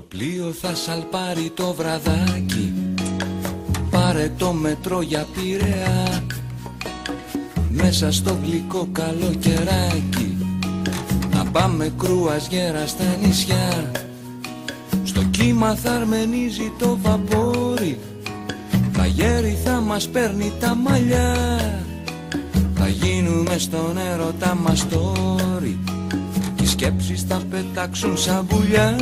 πλοίο θα σαλπάρει το βραδάκι, πάρε το μετρό για Πειραιά, μέσα στο γλυκό καλοκαιράκι, να πάμε κρουαζιέρα στα νησιά. Στο κύμα θα αρμενίζει το βαπόρι, τα γέρι θα μας παίρνει τα μαλλιά, θα γίνουμε στον έρωτα μας τόρι, κι οι σκέψεις θα πετάξουν σαν πουλιά.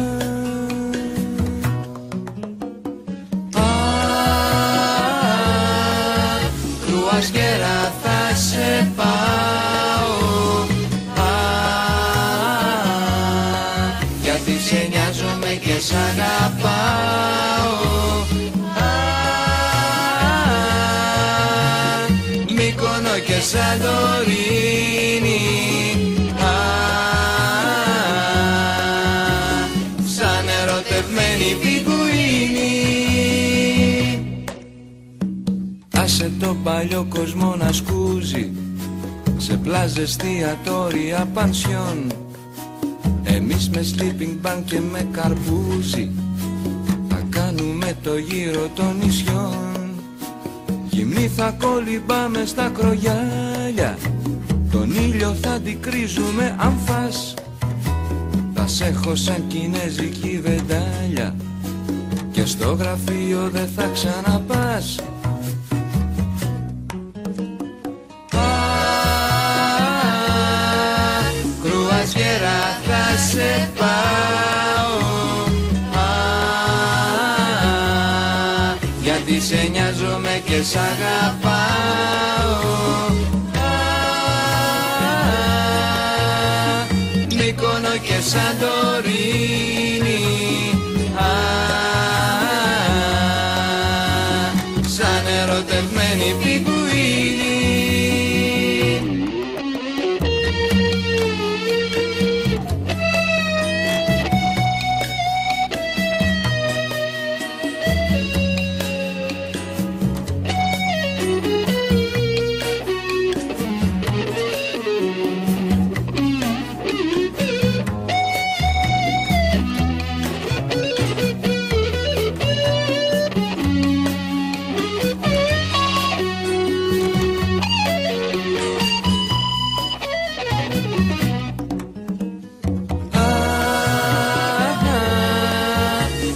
Κρουαζιέρα θα σε πάω, γιατί σε νοιάζομαι και σ' αγαπάω. Μύκονο και Σαντορίνη, σαν ερωτευμένη πιγκουίνη. Άσε τον παλιό κόσμο να σκούζει σε πλάζες, εστιατόρια, πανσιόν, εμείς με sleeping bag και με καρπούζι θα κάνουμε το γύρο των νησιών. Γυμνή θα κολυμπάμε στα κρογιάλια, τον ήλιο θα αντικρίζουμε αν φας. Θα σ' έχω σαν κινέζικη βεντάλια και στο γραφείο δεν θα ξαναπάς. Κρουαζιέρα θα σε πάω, γιατί σε νοιάζομαι και σ' αγαπάω. Μύκονο και Σαντορίνη, σαν ερωτευμένη πιγκουίνη.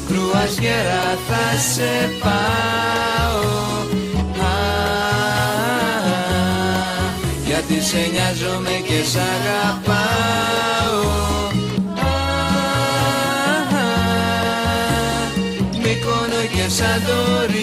Κρουαζιέρα θα σε πάω, γιατί σε νοιάζομαι και σ' αγαπάω. Μύκονο και Σαντορίνη,